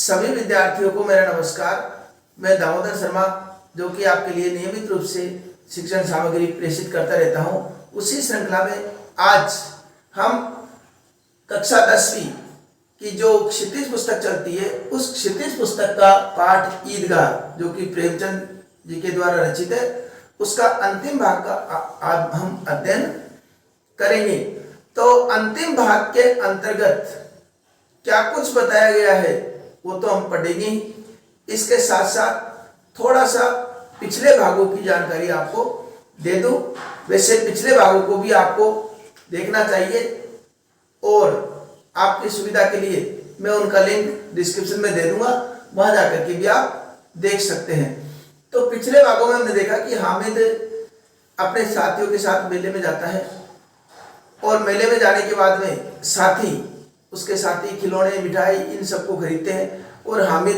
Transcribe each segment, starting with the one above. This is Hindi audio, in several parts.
सभी विद्यार्थियों को मेरा नमस्कार। मैं दामोदर शर्मा, जो कि आपके लिए नियमित रूप से शिक्षण सामग्री प्रेषित करता रहता हूं। उसी श्रृंखला में आज हम कक्षा 10वीं की जो क्षितिज पुस्तक चलती है, उस क्षितिज पुस्तक का पाठ ईदगाह, जो कि प्रेमचंद जी के द्वारा रचित है, उसका अंतिम भाग का आज हम अध्ययन करेंगे। तो अंतिम भाग के अंतर्गत क्या कुछ बताया गया है वो तो हम पढ़ेंगे ही, इसके साथ साथ थोड़ा सा पिछले भागों की जानकारी आपको दे दूं। वैसे पिछले भागों को भी आपको देखना चाहिए और आपकी सुविधा के लिए मैं उनका लिंक डिस्क्रिप्शन में दे दूंगा, वहां जाकर के भी आप देख सकते हैं। तो पिछले भागों में हमने देखा कि हामिद अपने साथियों के साथ मेले में जाता है और मेले में जाने के बाद में उसके साथी खिलौने, मिठाई, इन सबको खरीदते हैं और हामिद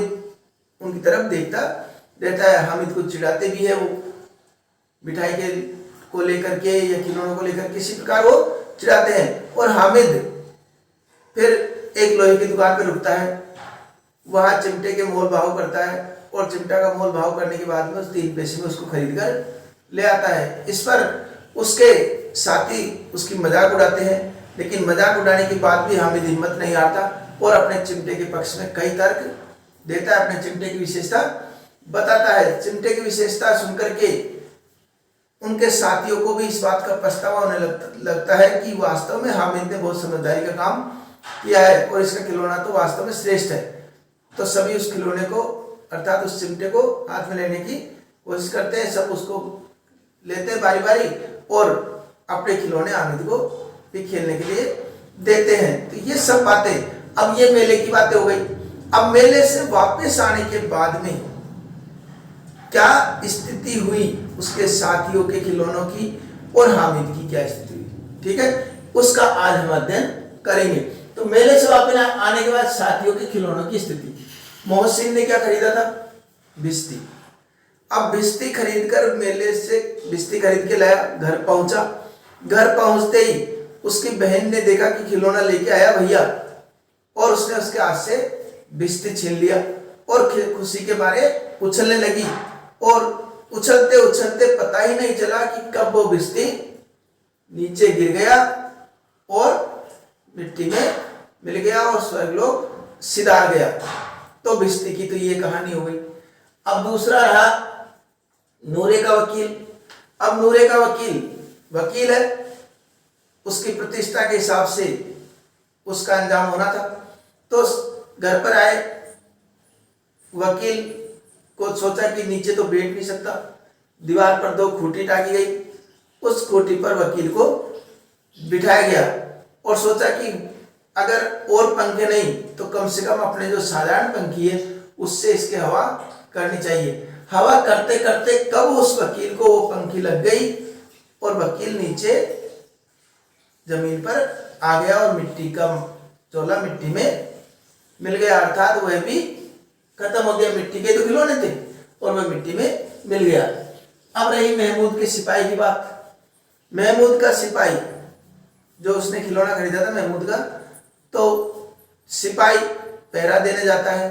उनकी तरफ देखता रहता है। हामिद को चिढ़ाते भी है, वो मिठाई के को लेकर के या खिलौनों को लेकर किसी प्रकार वो चिढ़ाते हैं। और हामिद फिर एक लोहे की दुकान पर रुकता है, वहाँ चिमटे के मोल भाव करता है और चिमटा का मोल भाव करने के बाद में उस 3 पैसे में उसको खरीद कर ले आता है। इस पर उसके साथी उसकी मजाक उड़ाते हैं, लेकिन मजाक उड़ाने के बाद भी हामिद हिम्मत नहीं हारता और अपने चिमटे के पक्ष में कई तर्क देता है, अपने चिमटे की विशेषता बताता है। चिमटे की विशेषता सुनकर के उनके साथियों को भी इस बात का पछतावा होने लगता है कि वास्तव में हामिद ने बहुत समझदारी का काम किया है और इसका खिलौना तो वास्तव में श्रेष्ठ है। तो सभी उस खिलौने को, अर्थात उस चिमटे को हाथ में लेने की कोशिश करते हैं, सब उसको लेते हैं बारी बारी और अपने खिलौने हामिद को भी खेलने के लिए देते हैं। तो ये सब बातें, अब ये मेले की बातें हो गई। अब मेले से वापस आने के बाद में क्या स्थिति हुई उसके साथियों के खिलौनों की और हामिद की क्या स्थिति हुई, ठीक है, उसका आज हम अध्ययन करेंगे। तो मेले से वापस आने के बाद साथियों के खिलौनों की स्थिति। मोहसिन ने क्या खरीदा था? बिस्ती। अब बिस्ती खरीद कर मेले से बिस्ती खरीद के लाया, घर पहुंचा। घर पहुंचते ही उसकी बहन ने देखा कि खिलौना लेके आया भैया, और उसने उसके हाथ से बिस्ती छीन लिया और खुशी के मारे उछलने लगी। और उछलते उछलते पता ही नहीं चला कि कब वो बिस्ती नीचे गिर गया और मिट्टी में मिल गया और स्वर्गलोक सिधार गया। तो बिस्ती की तो ये कहानी हो गई। अब दूसरा रहा नूरे का वकील। अब नूरे का वकील है, उसकी प्रतिष्ठा के हिसाब से उसका अंजाम होना था। तो घर पर आए, वकील को सोचा कि नीचे तो बैठ नहीं सकता, दीवार पर 2 खूंटी टाकी गई, उस खूंटी पर वकील को बिठाया गया और सोचा कि अगर और पंखे नहीं तो कम से कम अपने जो साधारण पंखी है उससे इसके हवा करनी चाहिए। हवा करते करते कब उस वकील को वो पंखी लग गई और वकील नीचे जमीन पर आ गया और मिट्टी का चोला मिट्टी में मिल गया, अर्थात वह भी खत्म हो गया। मिट्टी के तो खिलौने थे और वह मिट्टी में मिल गया। अब रही महमूद के सिपाही की बात। महमूद का सिपाही, जो उसने खिलौना खरीदा था महमूद का, तो सिपाही पहरा देने जाता है।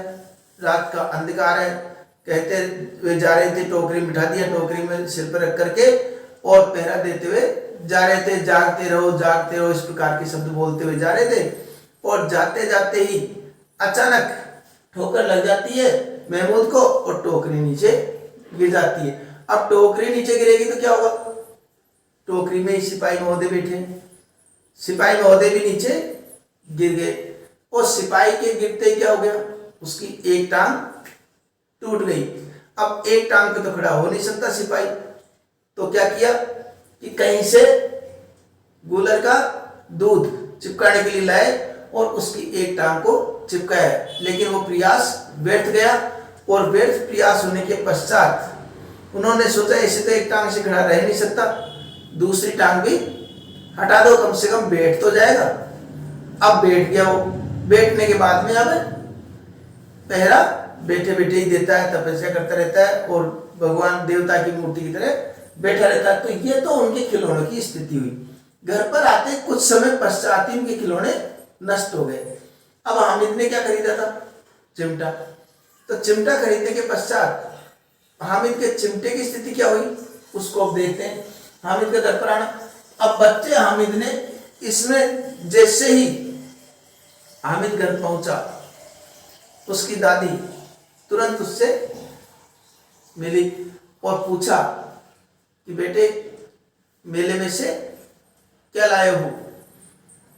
रात का अंधकार है, कहते वे जा रहे थे, टोकरी बिठा दिया, टोकरी में सिर पर रख करके और पहरा देते हुए जा रहे थे। जागते रहो, इस प्रकार के शब्द बोलते हुए जा रहे थे और जाते जाते ही अचानक ठोकर लग जाती है महमूद को और टोकरी नीचे गिर जाती है। अब टोकरी नीचे गिरेगी तो क्या होगा? टोकरी में ही सिपाही महोदय बैठे हैं, सिपाही महोदय भी नीचे गिर गए और सिपाही के गिरते ही क्या हो गया? उसकी एक टांग टूट गई। अब एक टांग पे तो खड़ा हो नहीं सकता सिपाही, तो क्या किया कि कहीं से गूलर का दूध चिपकाने के लिए लाए और उसकी एक टांग को चिपकाया, लेकिन वो प्रयास व्यर्थ गया और व्यर्थ प्रयास होने के पश्चात उन्होंने सोचा ऐसे तो एक टांग से खड़ा रह नहीं सकता, दूसरी टांग भी हटा दो, कम से कम बैठ तो जाएगा। अब बैठ गया वो। बैठने के बाद में अब पहरा बैठे बैठे ही देता है, तपस्या करता रहता है और भगवान देवता की मूर्ति की तरह बैठा रहता है। तो ये तो उनके खिलौनों की स्थिति हुई। घर पर आते कुछ समय पश्चात ही उनके खिलौने नष्ट हो गए। अब हामिद ने क्या खरीदा था? चिमटा। तो चिमटा खरीदने के पश्चात हामिद के चिमटे की स्थिति क्या हुई उसको अब देखते हैं। हामिद का घर पर आना, अब बच्चे हामिद ने इसमें जैसे ही हामिद घर पहुंचा, उसकी दादी तुरंत उससे मिली और पूछा कि बेटे मेले में से क्या लाए हो।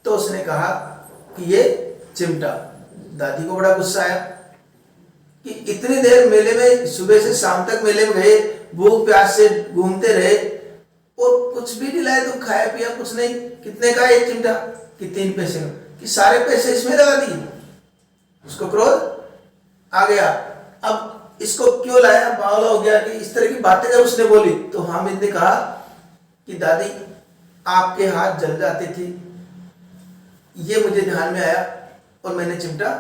तो उसने कहा कि ये चिमटा। दादी को बड़ा गुस्सा आया कि इतनी देर मेले में, सुबह से शाम तक मेले में गए, भूख प्यास से घूमते रहे और कुछ भी नहीं लाए, तुम खाया पिया कुछ नहीं। कितने का एक चिमटा? कि 3 पैसे का। कि सारे पैसे इसमें लगा दिए। उसको क्रोध आ गया, अब इसको क्यों लाया, बावला हो गया कि इस तरह की बातें जब उसने बोली तो हामिद ने कहा कि दादी आपके हाथ जल जाते थे, ये मुझे ध्यान में आया और मैंने चिमटा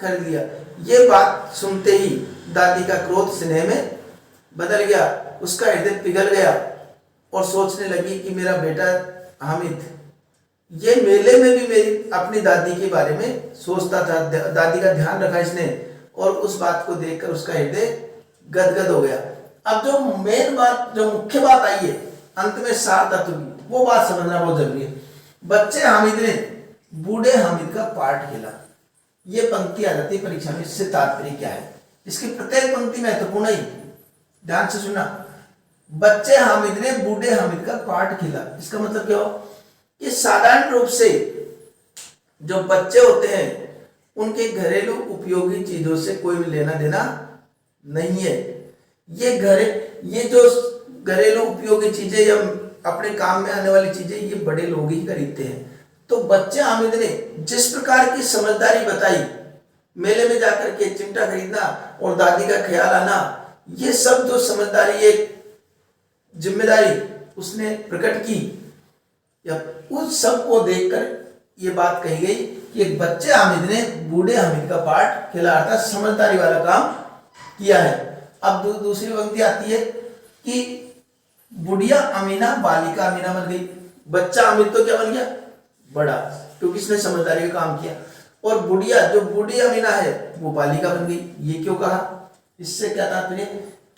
खरीद लिया। ये बात सुनते ही दादी का क्रोध स्नेह में बदल गया, उसका हृदय पिघल गया और सोचने लगी कि मेरा बेटा हामिद ये मेले में भी मेरी अपनी दादी के बारे में सोचता था, दादी का ध्यान रखा इसने, और उस बात को देखकर उसका हृदय गदगद हो गया। अब जो मेन बात, जो मुख्य बात आई है अंत में सार तत्व की, वो बात समझना बहुत जरूरी है। बच्चे हामिद ने बूढ़े हामिद का पार्ट खेला। ये पंक्ति आ जाती है परीक्षा में, इससे तात्पर्य क्या है, इसकी प्रत्येक पंक्ति महत्वपूर्ण है, ध्यान से सुनना। बच्चे हामिद ने बूढ़े हामिद का पार्ट खेला, इसका मतलब क्या हो कि साधारण रूप से जो बच्चे होते हैं उनके घरेलू उपयोगी चीजों से कोई भी लेना देना नहीं है। ये जो घरेलू उपयोगी चीजें या अपने काम में आने वाली चीजें ये बड़े लोग ही खरीदते हैं। तो बच्चे हामिद ने जिस प्रकार की समझदारी बताई, मेले में जाकर के चिमटा खरीदना और दादी का ख्याल आना, ये सब जो समझदारी, एक जिम्मेदारी उसने प्रकट की, या उस सब को देखकर ये बात कही गई कि एक बच्चे हामिद ने बूढ़े हामिद का पार्ट खेला, अर्थात समझदारी वाला काम किया है। अब दूसरी पंक्ति आती है कि बुढ़िया अमीना बालिका अमीना बन गई। बच्चा हामिद तो क्या बन गया? बड़ा, क्योंकि इसने समझदारी का काम किया। और बुढ़िया, जो बूढ़ी अमीना है, वो बालिका बन गई। ये क्यों कहा? इससे क्या तात्पर्य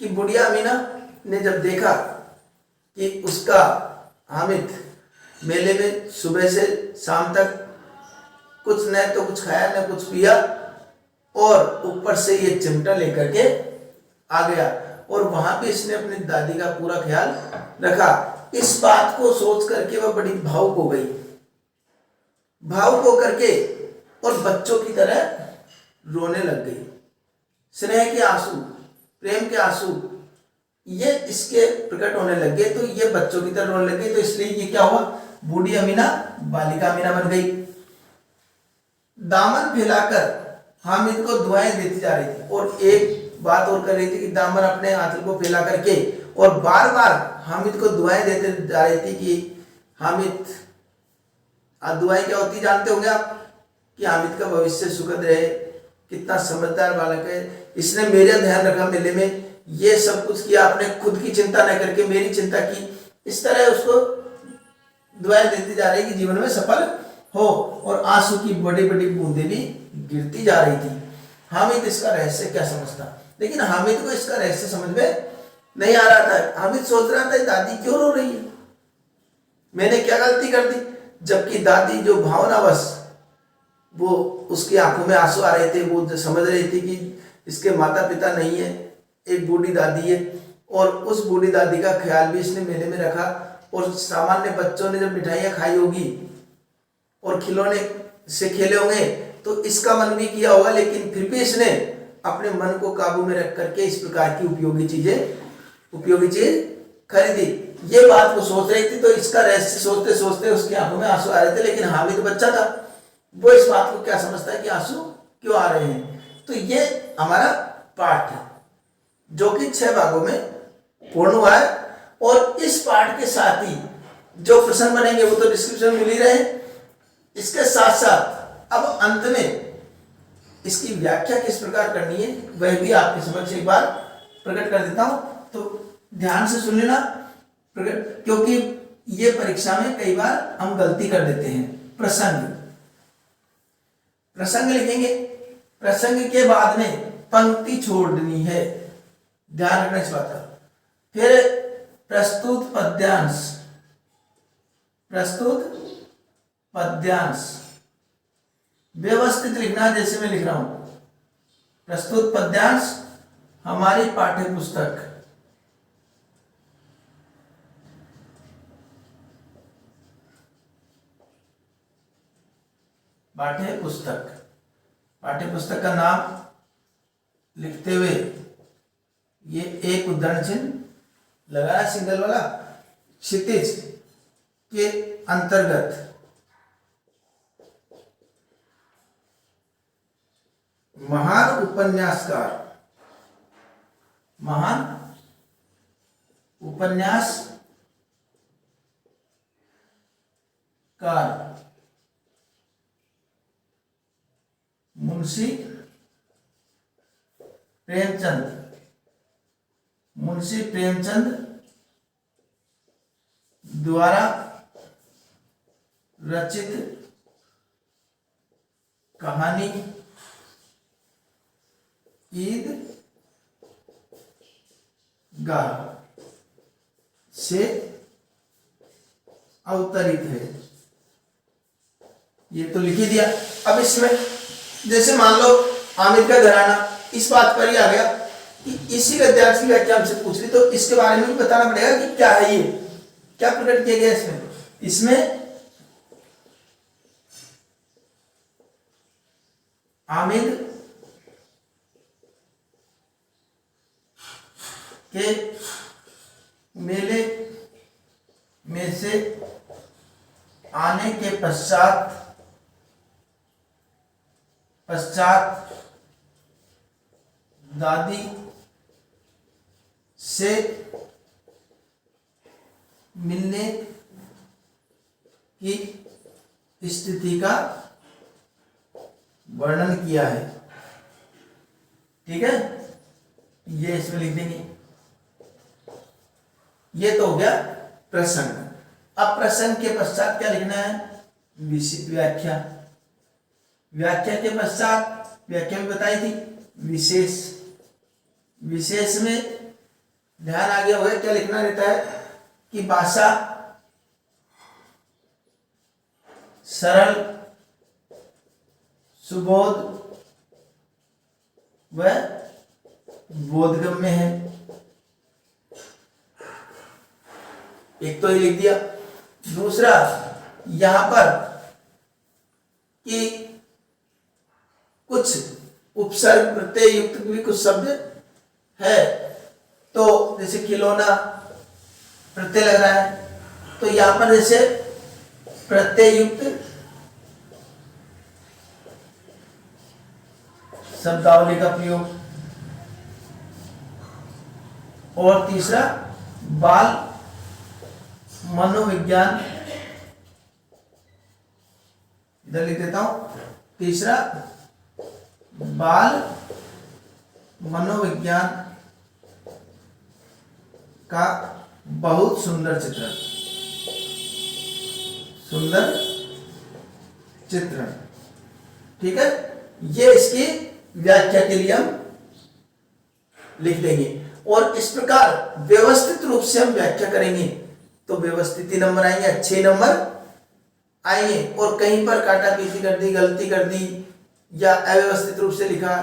कि बुढ़िया अमीना ने जब देखा कि उसका हामिद मेले में सुबह से शाम तक कुछ न तो कुछ खाया न कुछ पिया, और ऊपर से ये चिमटा लेकर के आ गया, और वहां पे इसने अपनी दादी का पूरा ख्याल रखा। इस बात को सोच करके वह बड़ी भावुक हो गई, भावुक होकर के और बच्चों की तरह रोने लग गई। स्नेह के आंसू, प्रेम के आंसू ये इसके प्रकट होने लग गए, तो ये बच्चों की तरह रोने लग गई। तो इसलिए ये क्या हुआ? बूढ़ी अमीना बालिका अमीना बन गई। दामन फैलाकर हामिद को दुआएं देती जा रही थी, और एक बात और कर रही थी कि दामन अपने हाथ को फैला करके और बार बार हामिद को दुआएं देते जा रही थी कि हामिद, दुआएं क्या होती जानते होंगे आप, कि हामिद का भविष्य सुखद रहे, कितना समझदार बालक है, इसने मेरा ध्यान रखा मेले में, ये सब कुछ किया, आपने खुद की चिंता न करके मेरी चिंता की। इस तरह उसको दुआएं देती जा रही कि जीवन में सफल हो, और आंसू की बड़ी बड़ी बूंदें भी गिरती जा रही थी। हामिद इसका रहस्य क्या समझता, लेकिन हामिद को इसका रहस्य समझ में नहीं आ रहा था। हामिद सोच रहा था दादी क्यों रो रही है, मैंने क्या गलती कर दी, जबकि दादी जो भावनावश वो उसकी आंखों में आंसू आ रहे थे, वो समझ रही थी कि इसके माता पिता नहीं है, एक बूढ़ी दादी है, और उस बूढ़ी दादी का ख्याल भी इसने मेले में रखा। और सामान्य बच्चों ने जब मिठाइयाँ खाई होगी और खिलौने से खेले होंगे तो इसका मन भी किया होगा, लेकिन फिर भी इसने अपने मन को काबू में रख करके इस प्रकार की उपयोगी चीज खरीदी। ये बात वो सोच रही थी, तो इसका रहस्य सोचते सोचते उसकी आंखों में आंसू आ रहे थे, लेकिन हामिद बच्चा था, वो इस बात को क्या समझता है कि आंसू क्यों आ रहे हैं। तो ये हमारा पाठ है जो कि 6 भागों में पूर्ण हुआ है, और इस पाठ के साथ ही जो प्रश्न बनेंगे वो तो डिस्क्रिप्शन मिल ही रहे। इसके साथ साथ अब अंत में इसकी व्याख्या किस प्रकार करनी है वह भी आपके समक्ष एक बार प्रकट कर देता हूं, तो ध्यान से सुन लेना, क्योंकि ये परीक्षा में कई बार हम गलती कर देते हैं। प्रसंग लिखेंगे प्रसंग के बाद में पंक्ति छोड़नी है, ध्यान रखना इस बात का। फिर प्रस्तुत पद्यांश, प्रस्तुत पद्यांश व्यवस्थित लिखना, जैसे मैं लिख रहा हूं। प्रस्तुत पद्यांश हमारी पाठ्य पुस्तक, पाठ्य पुस्तक, पाठ्य पुस्तक का नाम लिखते हुए ये एक उद्धरण चिन्ह लगाना, सिंगल वाला, क्षितिज के अंतर्गत महान उपन्यासकार, महान उपन्यासकार मुंशी प्रेमचंद द्वारा रचित कहानी ईदगाह से अवतरित है। ये तो लिख ही दिया। अब इसमें जैसे मान लो आमिद का घराना, इस बात पर ही आ गया कि इसी गद्यांश की व्याख्या हमसे पूछ ली, तो इसके बारे में भी बताना पड़ेगा कि क्या है, ये क्या प्रकट किया गया इसमें आमिद के मेले में से आने के पश्चात दादी से मिलने की स्थिति का वर्णन किया है। ठीक है, ये इसमें लिख देंगे। ये तो हो गया प्रसंग। अब प्रसंग के पश्चात क्या लिखना है? व्याख्या। व्याख्या के पश्चात व्याख्या भी बताई थी, विशेष। विशेष में ध्यान आ गया होगा क्या लिखना रहता है कि भाषा सरल, सुबोध व बोधगम्य है। एक तो ये लिख दिया। दूसरा यहां पर कि कुछ उपसर्ग प्रत्यय युक्त भी कुछ शब्द है, तो जैसे खिलौना प्रत्यय लग रहा है, तो यहां पर जैसे प्रत्यय युक्त शब्दावली का प्रयोग। और तीसरा बाल मनोविज्ञान, इधर लिख देता हूं। तीसरा बाल मनोविज्ञान का बहुत सुंदर चित्रण, ठीक है। ये इसकी व्याख्या के लिए हम लिख देंगे। और इस प्रकार व्यवस्थित रूप से हम व्याख्या करेंगे तो व्यवस्थित नंबर आएंगे, अच्छे नंबर आएंगे। और कहीं पर काटा पीटी कर दी, गलती कर दी या अव्यवस्थित रूप से लिखा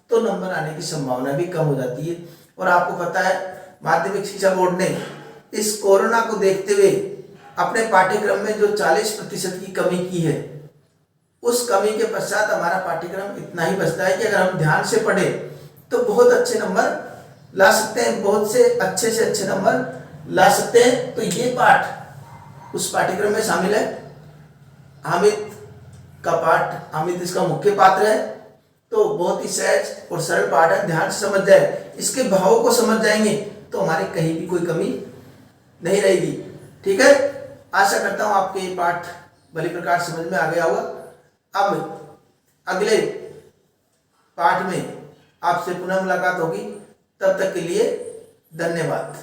तो नंबर आने की संभावना भी कम हो जाती है। और आपको पता है माध्यमिक शिक्षा बोर्ड ने इस कोरोना को देखते हुए अपने पाठ्यक्रम में जो 40% की कमी की है, उस कमी के पश्चात हमारा पाठ्यक्रम इतना ही बचता है कि अगर हम ध्यान से पढ़े तो बहुत अच्छे नंबर ला सकते हैं, बहुत से अच्छे नंबर ला सकते हैं। तो ये पाठ उस पाठ्यक्रम में शामिल है। हामिद का पाठ, हामिद इसका मुख्य पात्र है, तो बहुत ही सहज और सरल पाठ है। ध्यान से समझ जाए, इसके भावों को समझ जाएंगे तो हमारे कहीं भी कोई कमी नहीं रहेगी। ठीक है, आशा करता हूं आपके ये पाठ भली प्रकार समझ में आ गया होगा। अब अगले पाठ में आपसे पुनः मुलाकात होगी, तब तक के लिए धन्यवाद।